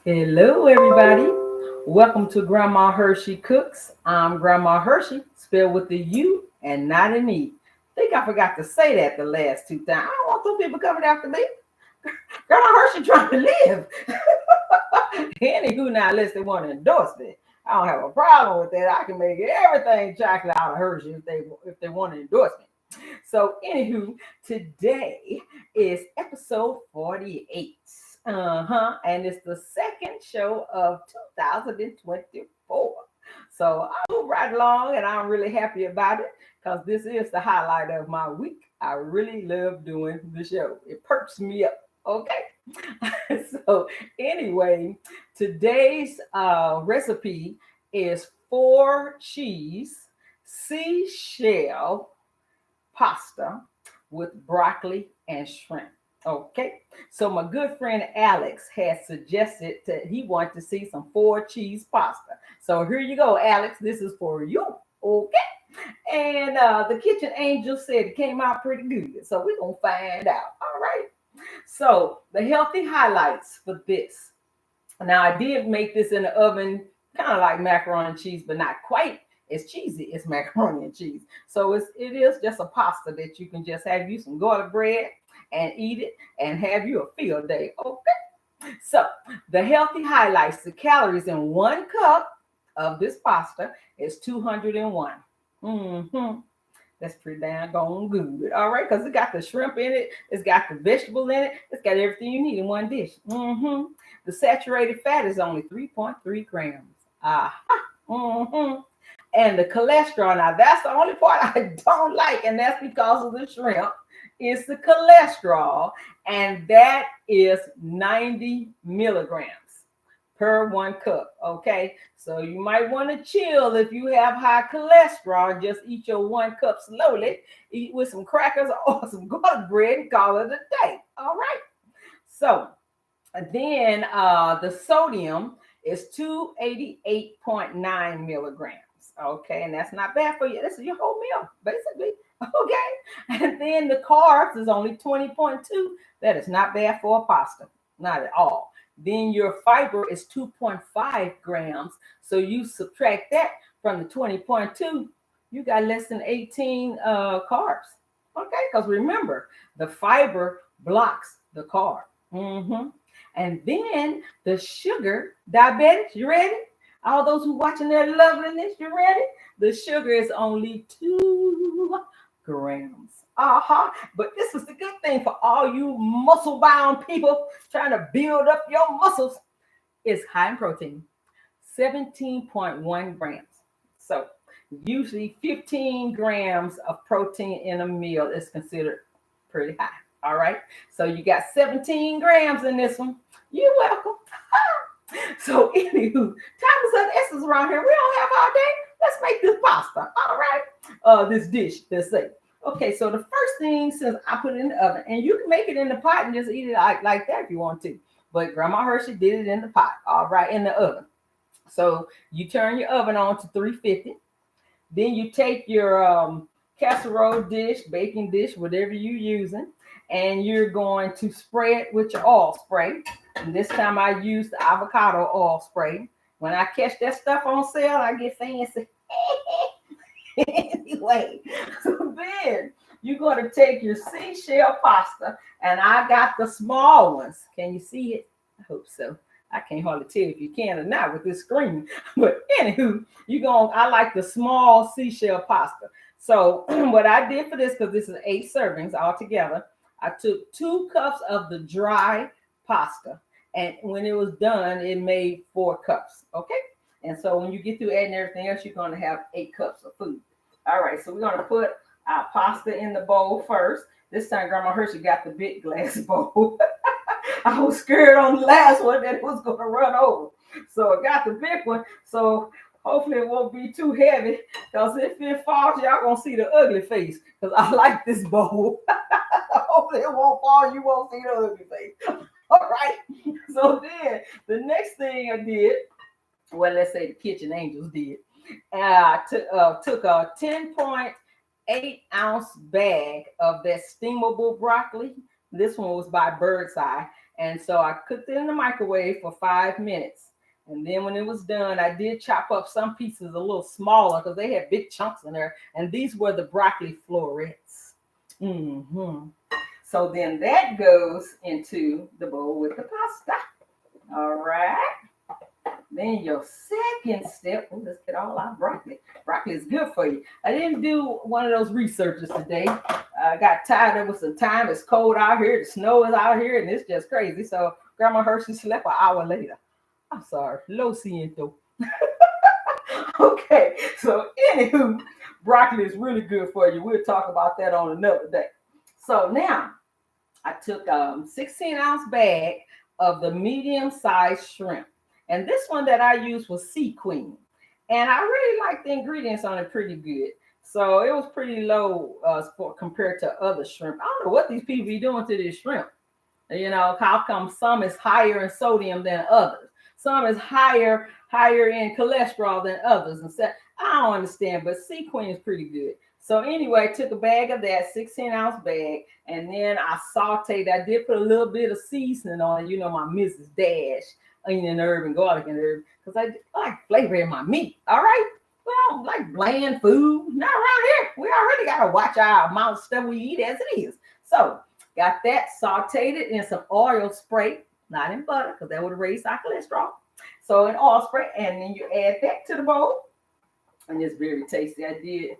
Hello, everybody. Welcome to Grandma Hershey Cooks. I'm Grandma Hershey, spelled with the U and not an E. Think I forgot to say that the last two times. I don't want those people coming after me. Grandma Hershey trying to live. Anywho, now unless they want to endorse me, I don't have a problem with that. I can make everything chocolate out of Hershey if they want to endorse me. So, anywho, today is episode 48. And it's the second show of 2024. So I move right along, and I'm really happy about it because this is the highlight of my week. I really love doing the show. It perks me up. Okay. So anyway, today's recipe is 4-cheese seashell pasta with broccoli and shrimp. Okay, so my good friend Alex has suggested that he wants to see some 4-cheese pasta. So here you go, Alex. This is for you. Okay, and the kitchen angel said it came out pretty good. So we're gonna find out. All right. So the healthy highlights for this. Now I did make this in the oven, kind of like macaroni and cheese, but not quite as cheesy as macaroni and cheese. So it is just a pasta that you can just have you some garlic bread and eat it and have you a field day. Okay. So the healthy highlights, the calories in 1 cup of this pasta is 201. That's pretty doggone good. All right, because it got the shrimp in it, it's got the vegetable in it, it's got everything you need in one dish. The saturated fat is only 3.3 grams. And the cholesterol, now that's the only part I don't like, and that's because of the shrimp, is the cholesterol, and that is 90 milligrams per 1 cup. Okay, so you might want to chill if you have high cholesterol. Just eat your 1 cup slowly, eat with some crackers or some garlic bread and call it a day. All right, so then the sodium is 288.9 milligrams. Okay, and that's not bad for you. This is your whole meal, basically. Okay, and then the carbs is only 20.2. That is not bad for a pasta, not at all. Then your fiber is 2.5 grams. So you subtract that from the 20.2, you got less than 18 carbs. Okay, because remember, the fiber blocks the carb. And then the sugar, diabetics, you ready? All those who watching their loveliness, you ready? The sugar is only 2 grams. But this is the good thing for all you muscle-bound people trying to build up your muscles. It's high in protein, 17.1 grams. So usually 15 grams of protein in a meal is considered pretty high. All right. So you got 17 grams in this one. You're welcome. So anywho, time is of the essence around here. We don't have all day. Let's make this pasta. All right. This dish, let's say. Okay, so the first thing, since I put it in the oven, and you can make it in the pot and just eat it like that if you want to. But Grandma Hershey did it in the pot, all right, in the oven. So you turn your oven on to 350. Then you take your casserole dish, baking dish, whatever you're using, and you're going to spray it with your oil spray. And this time I used the avocado oil spray. When I catch that stuff on sale, I get fancy. Anyway, so then you're going to take your seashell pasta, and I got the small ones. Can you see it? I hope so. I can't hardly tell if you can or not with this screen. But anywho, I like the small seashell pasta. So what I did for this, because this is 8 servings altogether, I took 2 cups of the dry pasta. And when it was done, it made 4 cups. Okay. And so when you get through adding everything else, you're going to have 8 cups of food. All right. So we're going to put our pasta in the bowl first. This time, Grandma Hershey got the big glass bowl. I was scared on the last one that it was going to run over. So I got the big one. So hopefully it won't be too heavy, because if it falls, y'all going to see the ugly face, because I like this bowl. Hopefully it won't fall. You won't see the ugly face. All right. So then the next thing I did, well, let's say the kitchen angels did, I took a 10.8-ounce bag of that steamable broccoli. This one was by Bird's Eye, And so I cooked it in the microwave for 5 minutes. And then when it was done, I did chop up some pieces a little smaller because they had big chunks in there. And these were the broccoli florets. So then that goes into the bowl with the pasta. All right. Then your second step, let's get all our broccoli. Broccoli is good for you. I didn't do one of those researches today. I got tired of it with some time. It's cold out here. The snow is out here, and it's just crazy. So Grandma Hershey slept an hour later. I'm sorry. Lo siento. Okay. So anywho, broccoli is really good for you. We'll talk about that on another day. So now I took a 16-ounce bag of the medium-sized shrimp. And this one that I used was Sea Queen. And I really liked the ingredients on it pretty good. So it was pretty low compared to other shrimp. I don't know what these people be doing to this shrimp. You know, how come some is higher in sodium than others? Some is higher in cholesterol than others. And so I don't understand, but Sea Queen is pretty good. So anyway, I took a bag of that 16-ounce bag, and then I sauteed. I did put a little bit of seasoning on it, you know, my Mrs. Dash, onion and herb and garlic and herb, because I like flavor in my meat. All right. Well, I don't like bland food. Not around here. We already got to watch our amount of stuff we eat as it is. So got that, sauteed it in some oil spray, not in butter, because that would have raised our cholesterol. So in oil spray, and then you add that to the bowl. And it's very tasty. I did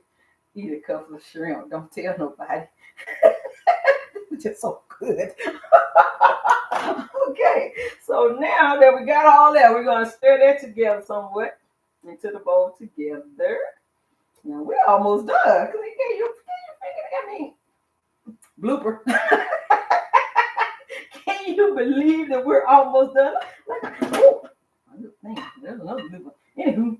eat a couple of shrimp. Don't tell nobody. It's just so good. Okay, so now that we got all that, we're going to stir that together somewhat into the bowl together. Now we're almost done. Can you figure blooper. Can you believe that we're almost done? There's another blooper. Anywho,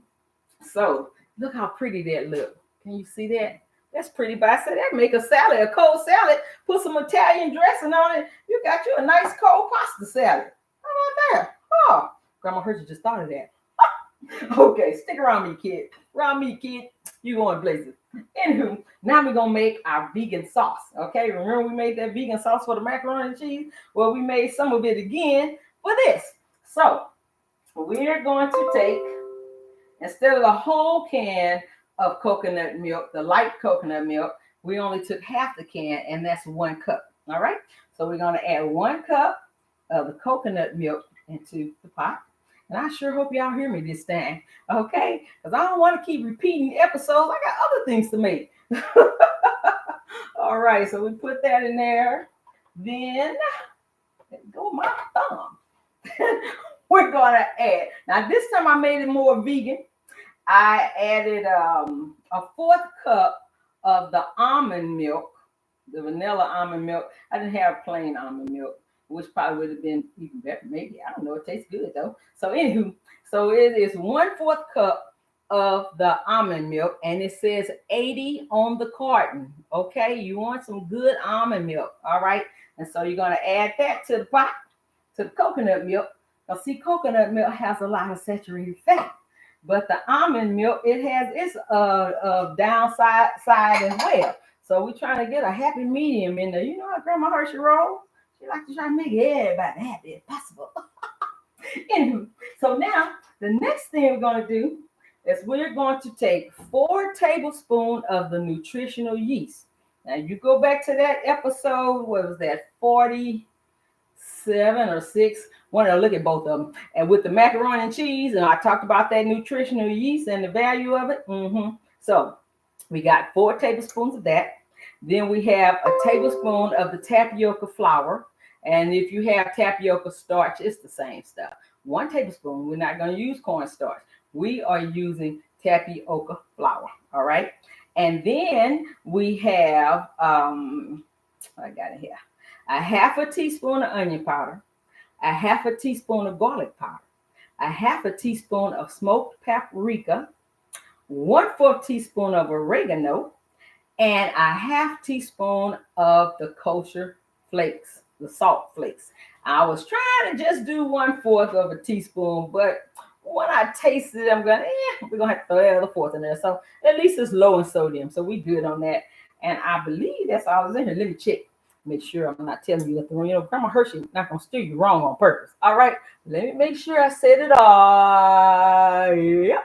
so look how pretty that looks. Can you see that? That's pretty, but I said that make a salad, a cold salad. Put some Italian dressing on it. You got you a nice cold pasta salad. How about that? Oh, Grandma Hershey just thought of that. Okay, stick around me, kid. Around me, kid. You going places. Anywho, now we're going to make our vegan sauce. Okay, remember we made that vegan sauce for the macaroni and cheese? Well, we made some of it again for this. So, we're going to take, instead of the whole can of coconut milk, the light coconut milk, we only took half the can, and that's 1 cup. All right, so we're going to add 1 cup of the coconut milk into the pot. And I sure hope y'all hear me this time, okay? Because I don't want to keep repeating episodes. I got other things to make. All right, so we put that in there. Then, let go my thumb. We're going to add. Now, this time I made it more vegan. I added a 4th cup of the almond milk, the vanilla almond milk. I didn't have plain almond milk, which probably would have been even better. Maybe. I don't know. It tastes good, though. So, anywho, so it is 1/4 cup of the almond milk, and it says 80 on the carton. Okay? You want some good almond milk. All right? And so you're going to add that to the pot, to the coconut milk. Now, see, coconut milk has a lot of saturated fat. But the almond milk, it has its downside as well. So we're trying to get a happy medium in there. You know how Grandma Hershey rolls? She likes to try to make everybody happy if possible. Anywho, so now the next thing we're going to do is we're going to take 4 tablespoons of the nutritional yeast. Now you go back to that episode, what was that, 47 or 6? Want to look at both of them. And with the macaroni and cheese, and I talked about that nutritional yeast and the value of it. So we got 4 tablespoons of that. Then we have a tablespoon of the tapioca flour. And if you have tapioca starch, it's the same stuff. 1 tablespoon. We're not going to use cornstarch. We are using tapioca flour. All right. And then we have, I got it here, a 1/2 teaspoon of onion powder, a 1/2 teaspoon of garlic powder, a 1/2 teaspoon of smoked paprika, 1/4 teaspoon of oregano, and a 1/2 teaspoon of the kosher flakes, the salt flakes. I was trying to just do 1/4 of a teaspoon, but when I tasted it, I'm going, we're going to have to throw that other 1/4 in there. So at least it's low in sodium. So we good on that. And I believe that's all that's in here. Let me check. make sure I'm not telling you nothing wrong. You know, Grandma Hershey not gonna steer you wrong on purpose. All right, let me make sure I said it all. Yeah,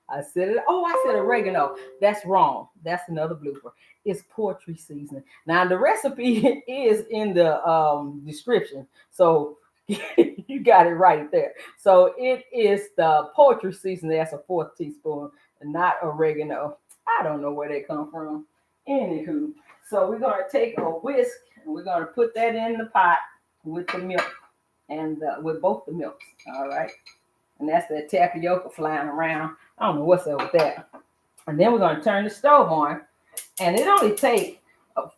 I said it. Oh, I said oregano. That's wrong. That's another blooper. It's poultry seasoning. Now the recipe is in the description, so you got it right there. So it is the poultry seasoning. That's a fourth teaspoon, and not oregano. I don't know where they come from. Anywho, so we're gonna take a whisk and we're gonna put that in the pot with the milk and with both the milks. All right, and that's that tapioca flying around. I don't know what's up with that. And then we're gonna turn the stove on, and it only takes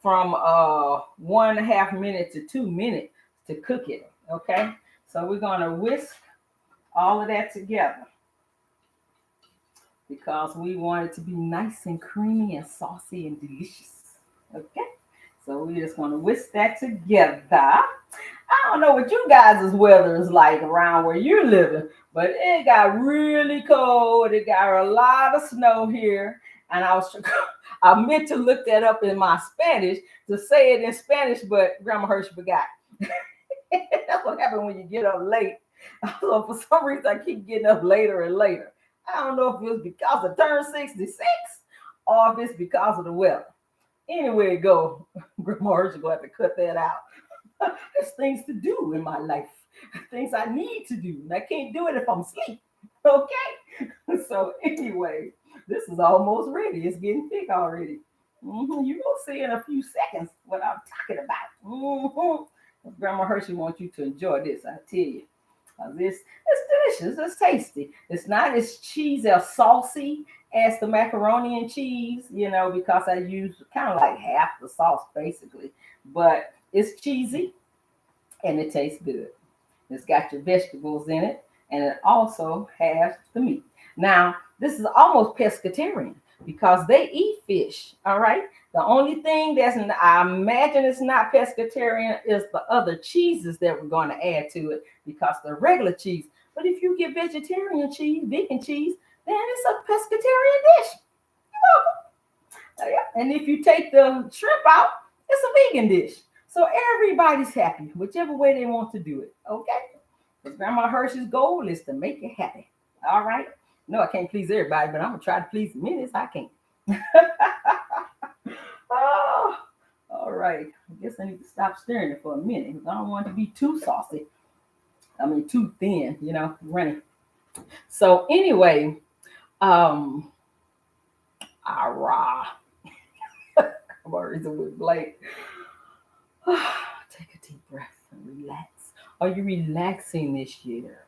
from 1.5 minutes to 2 minutes to cook it. Okay, so we're gonna whisk all of that together because we want it to be nice and creamy and saucy and delicious. Okay, so we're just gonna whisk that together. I don't know what you guys' weather is like around where you're living, but it got really cold. It got a lot of snow here, and I meant to look that up in my Spanish to say it in Spanish, but Grandma Hershey forgot. That's what happened when you get up late. So for some reason, I keep getting up later and later. I don't know if it was because I turned 66 or if it's because of the weather. Anyway, go. Grandma Hershey going to have to cut that out. There's things to do in my life, things I need to do, and I can't do it if I'm asleep. Okay? So anyway, this is almost ready. It's getting thick already. You're going to see in a few seconds what I'm talking about. Grandma Hershey wants you to enjoy this, I tell you. It's delicious. It's tasty. It's not as cheesy or saucy as the macaroni and cheese, you know, because I use kind of like half the sauce basically. But it's cheesy and it tastes good. It's got your vegetables in it, and it also has the meat. Now, this is almost pescatarian because they eat fish. All right. The only thing I imagine it's not pescatarian is the other cheeses that we're going to add to it because the regular cheese. But if you get vegetarian cheese, vegan cheese, then it's a pescatarian dish. And if you take the shrimp out, it's a vegan dish. So everybody's happy, whichever way they want to do it. Okay? Because Grandma Hershey's goal is to make you happy. All right? No, I can't please everybody, but I'm going to try to please as many as I can. Oh, all right. I guess I need to stop stirring it for a minute because I don't want it to be too saucy. I mean, too thin, you know, runny. So anyway, I'm already with Blake. Take a deep breath and relax. Are you relaxing this year?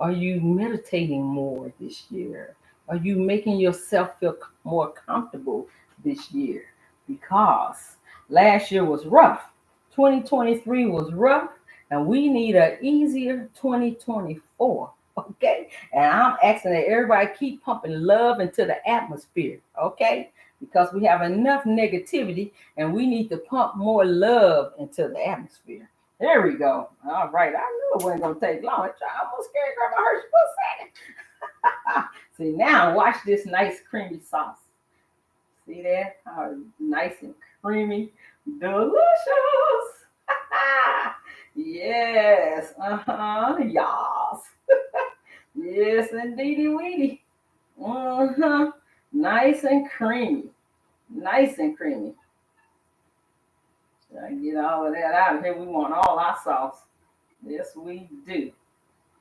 Are you meditating more this year? Are you making yourself feel more comfortable this year? Because last year was rough. 2023 was rough, and we need an easier 2024. Okay? And I'm asking that everybody keep pumping love into the atmosphere. Okay? Because we have enough negativity and we need to pump more love into the atmosphere. There we go. All right. I knew it wasn't going to take long. I almost scared Grandma Hershey for a second. See, now watch this nice creamy sauce. See that? How nice and creamy. Delicious. Yes. Yes. Yes, indeedy weedy. Nice and creamy. Nice and creamy. Should I get all of that out of here? We want all our sauce. Yes, we do.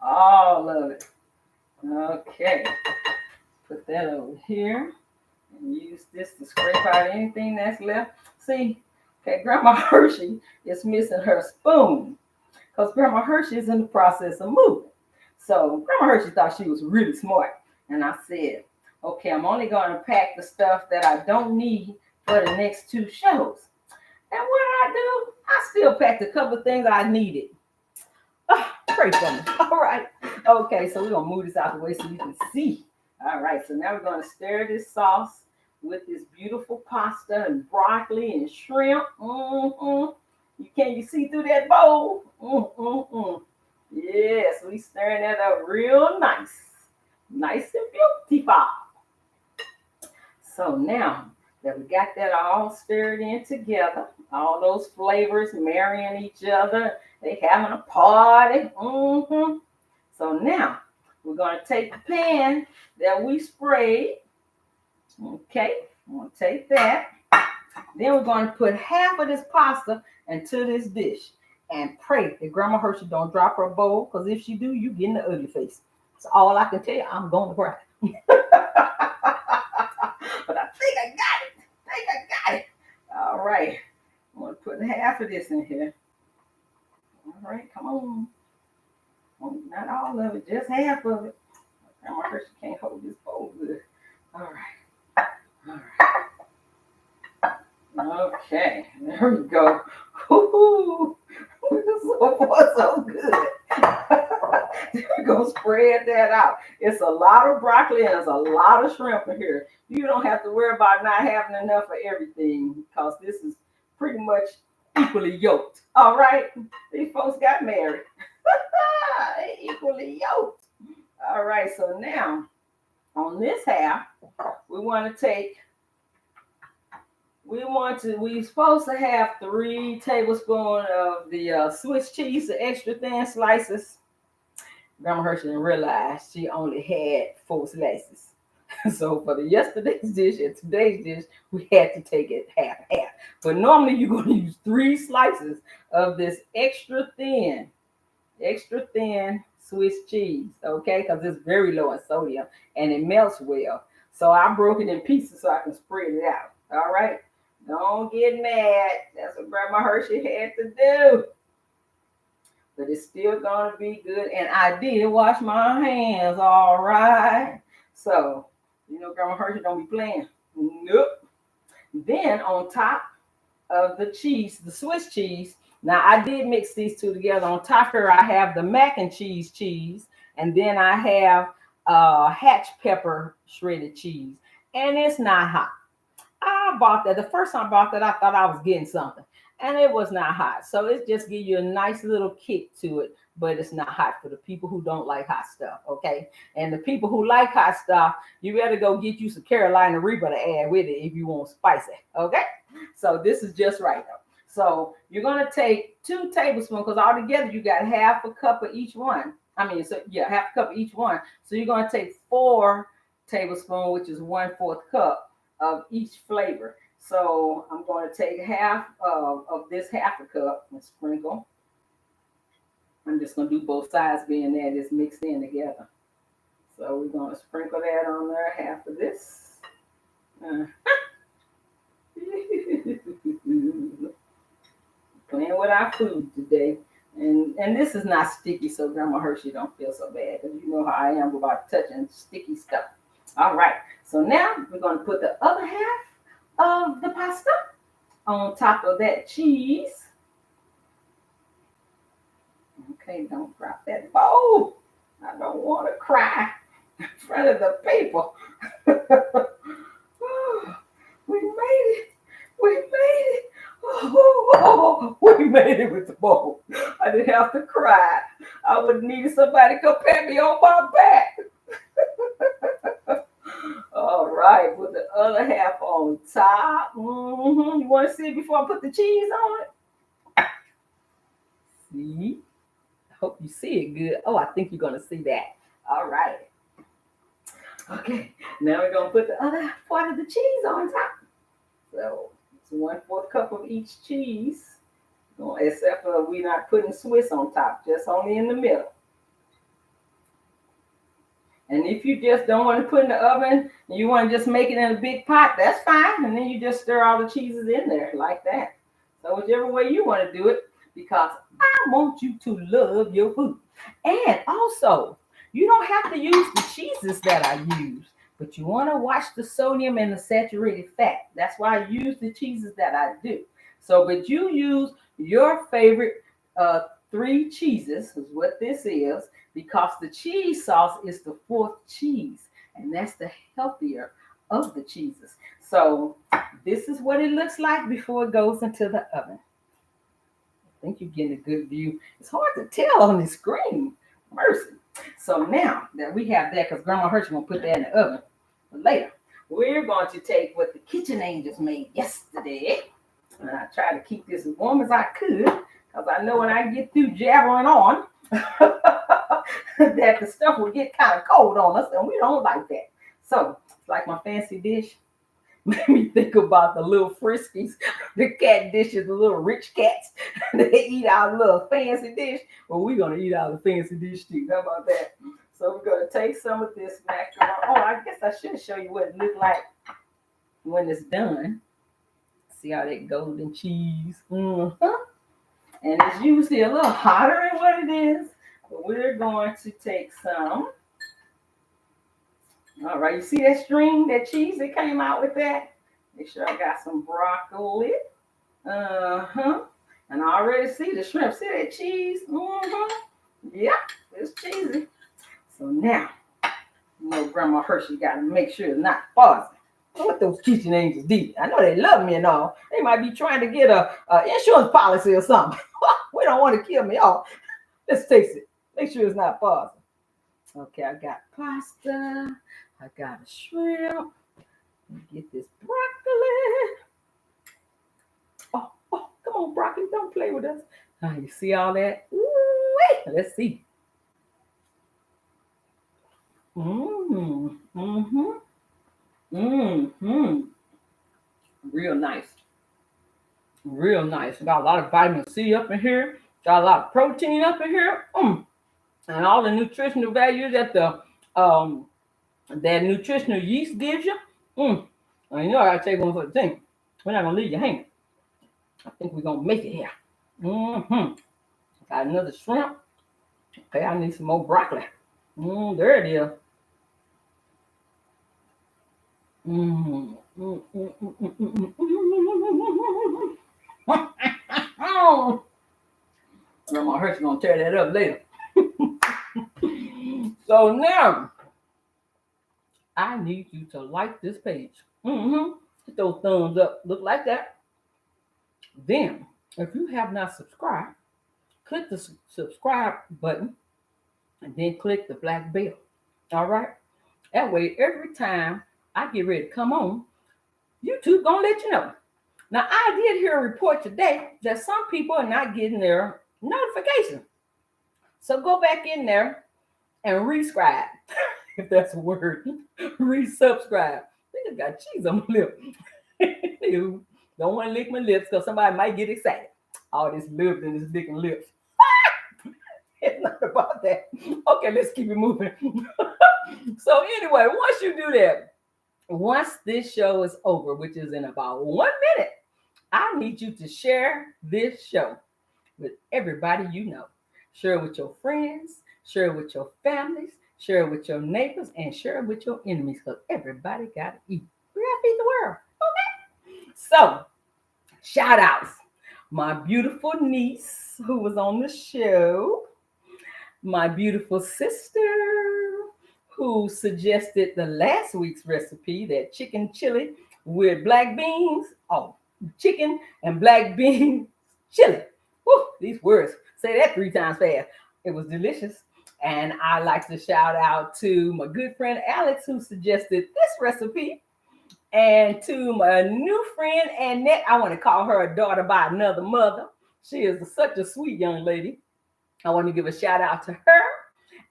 All of it. Okay. Put that over here. And use this to scrape out anything that's left. See, okay, Grandma Hershey is missing her spoon because Grandma Hershey is in the process of moving. So Grandma Hershey thought she was really smart. And I said, okay, I'm only going to pack the stuff that I don't need for the next 2 shows. And what I do, I still packed a couple of things I needed. Pray for me. All right. Okay, so we're going to move this out of the way so you can see. All right, so now we're going to stir this sauce with this beautiful pasta and broccoli and shrimp. Can you see through that bowl? Yes, we stirring that up real nice. Nice and beautiful. So now that we got that all stirred in together. All those flavors marrying each other. They having a party. So now we're going to take the pan that we sprayed. Okay, I'm going to take that. Then we're going to put half of this pasta into this dish and pray that Grandma Hershey don't drop her bowl, because if she do, you get in the ugly face. That's all I can tell you. I'm going to cry. But I think I got it. All right. I'm going to put half of this in here. All right, come on. Not all of it, just half of it. Grandma Hershey can't hold this bowl good. All right. Okay, there we go. Woo-hoo. So good. We're going to spread that out. It's a lot of broccoli and there's a lot of shrimp in here. You don't have to worry about not having enough of everything, because this is pretty much equally yoked. All right, these folks got married. Equally yoked. All right, so now on this half, we're supposed to have 3 tablespoons of the Swiss cheese, the extra thin slices. Grandma Hershey didn't realize she only had 4 slices. So for the yesterday's dish and today's dish, we had to take it half. But normally you're going to use 3 slices of this extra thin Swiss cheese, okay? Because it's very low in sodium and it melts well. So I broke it in pieces so I can spread it out. All right? Don't get mad. That's what Grandma Hershey had to do. But it's still going to be good. And I did wash my hands, all right? So, Grandma Hershey don't be playing. Nope. Then on top of the cheese, the Swiss cheese, now I did mix these two together. On top here, I have the mac and cheese, and then I have hatch pepper shredded cheese. And it's not hot. I bought that. The first time I bought that, I thought I was getting something. And it was not hot. So it just gives you a nice little kick to it. But it's not hot for the people who don't like hot stuff, okay? And the people who like hot stuff, you better go get you some Carolina Reaper to add with it if you want spicy, okay? So this is just right, though. So you're going to take 2 tablespoons, because altogether you got half a cup of each one. Half a cup of each one. So you're going to take 4 tablespoons, which is 1/4 cup of each flavor. So I'm going to take half of this half a cup and sprinkle. I'm just going to do both sides, being that it's mixed in together. So we're going to sprinkle that on there, half of this. Playing with our food today. And this is not sticky, so Grandma Hershey don't feel so bad, because you know how I am about touching sticky stuff. All right, so now we're going to put the other half of the pasta on top of that cheese. Okay, don't drop that bowl. I don't want to cry in front of the people. We made it. We made it with the bowl. I didn't have to cry. I would have needed somebody to come pat me on my back. All right, put the other half on top. You want to see it before I put the cheese on it? See? I hope you see it good. Oh, I think you're going to see that. All right. Okay, now we're going to put the other part of the cheese on top. So it's 1/4 cup of each cheese, except for we're not putting Swiss on top, just only in the middle. And if you just don't want to put in the oven, and you want to just make it in a big pot, that's fine. And then you just stir all the cheeses in there like that. So whichever way you want to do it, because I want you to love your food. And also, you don't have to use the cheeses that I use, but you want to watch the sodium and the saturated fat. That's why I use the cheeses that I do. So, but you use your favorite 3 cheeses, is what this is, because the cheese sauce is the 4th cheese, and that's the healthier of the cheeses. So this is what it looks like before it goes into the oven. I think you're getting a good view. It's hard to tell on the screen. Mercy. So now that we have that, because Grandma Hershey will put that in the oven later, we're going to take what the kitchen angels made yesterday. And I tried to keep this as warm as I could, because I know when I get through jabbering on, that the stuff will get kind of cold on us, and we don't like that. So it's like my fancy dish. Made me think about the little Friskies, the cat dishes, the little rich cats. They eat our little fancy dish. Well, we're going to eat our fancy dish too. How about that? So we're going to take some of this macaroni. Oh, I guess I should show you what it looks like when it's done. See how that golden cheese. And it's usually a little hotter than what it is. But we're going to take some. All right, you see that string, that cheese that came out with that? Make sure I got some broccoli. And I already see the shrimp. See that cheese? Yeah, it's cheesy. So now, Grandma Hershey got to make sure it's not fuzzy. What those kitchen angels did. I know they love me and all. They might be trying to get a insurance policy or something. We don't want to kill me off. Let's taste it. Make sure it's not fuzzy. Okay, I got pasta. I got a shrimp. Let me get this broccoli. Oh, come on, broccoli. Don't play with us. You see all that? Ooh, let's see. Real nice. Real nice. Got a lot of vitamin C up in here. Got a lot of protein up in here. And all the nutritional values that that nutritional yeast gives you. You know I gotta take one for the team. We're not gonna leave you hanging. I think we're gonna make it here. Got another shrimp. Okay, I need some more broccoli. There it is. Grandma Hershey's gonna tear that up later. So now, I need you to like this page. Hit those thumbs up. Look like that. Then, if you have not subscribed, click the subscribe button and then click the black bell. All right? That way, every time I get ready to come on, YouTube gonna let you know. Now, I did hear a report today that some people are not getting their notification. So go back in there and rescribe, if that's a word. Resubscribe. I think I got cheese on my lip. Don't want to lick my lips because somebody might get excited. All this lip and this licking lips. It's not about that. Okay, let's keep it moving. So anyway, once you do that, once this show is over, which is in about 1 minute, I need you to share this show with everybody you know. Share it with your friends, share it with your families, share it with your neighbors, and share it with your enemies, because everybody got to eat. We got to feed the world. Okay? So, shout outs. My beautiful niece who was on the show. My beautiful sister who suggested the last week's recipe, that chicken chili with black beans. Oh, chicken and black bean chili. Woo, these words. Say that 3 times fast. It was delicious. And I like to shout out to my good friend Alex, who suggested this recipe. And to my new friend Annette, I want to call her a daughter by another mother. She is such a sweet young lady. I want to give a shout out to her.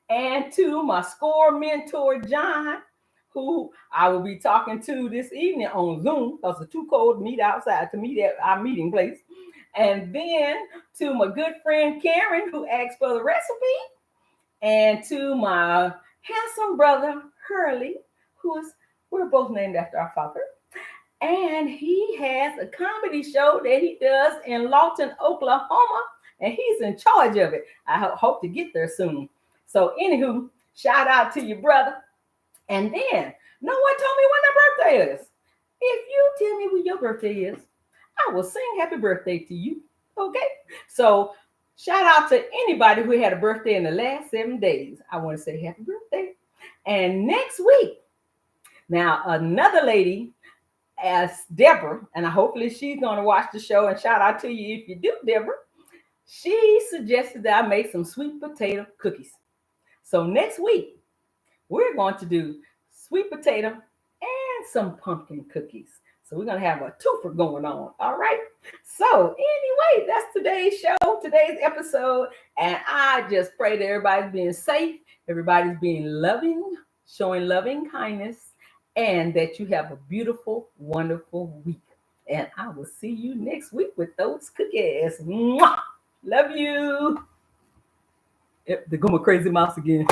And to my SCORE mentor, John, who I will be talking to this evening on Zoom, because it's too cold to meet outside, to meet at our meeting place. And then to my good friend Karen, who asked for the recipe. And to my handsome brother, Hurley, we're both named after our father. And he has a comedy show that he does in Lawton, Oklahoma. And he's in charge of it. I hope to get there soon. So anywho, shout out to your brother. And then, no one told me when their birthday is. If you tell me when your birthday is, I will sing happy birthday to you. Okay? So shout out to anybody who had a birthday in the last 7 days. I want to say happy birthday. And next week, now another lady as Deborah, and hopefully she's going to watch the show, and shout out to you if you do, Deborah. She suggested that I make some sweet potato cookies. So next week, we're going to do sweet potato and some pumpkin cookies. So we're going to have a twofer going on. All right. So anyway, that's today's show, today's episode. And I just pray that everybody's being safe, everybody's being loving, showing loving kindness, and that you have a beautiful, wonderful week. And I will see you next week with those cookies. Mwah! Love you. Yep, the Guma Crazy Mouse again.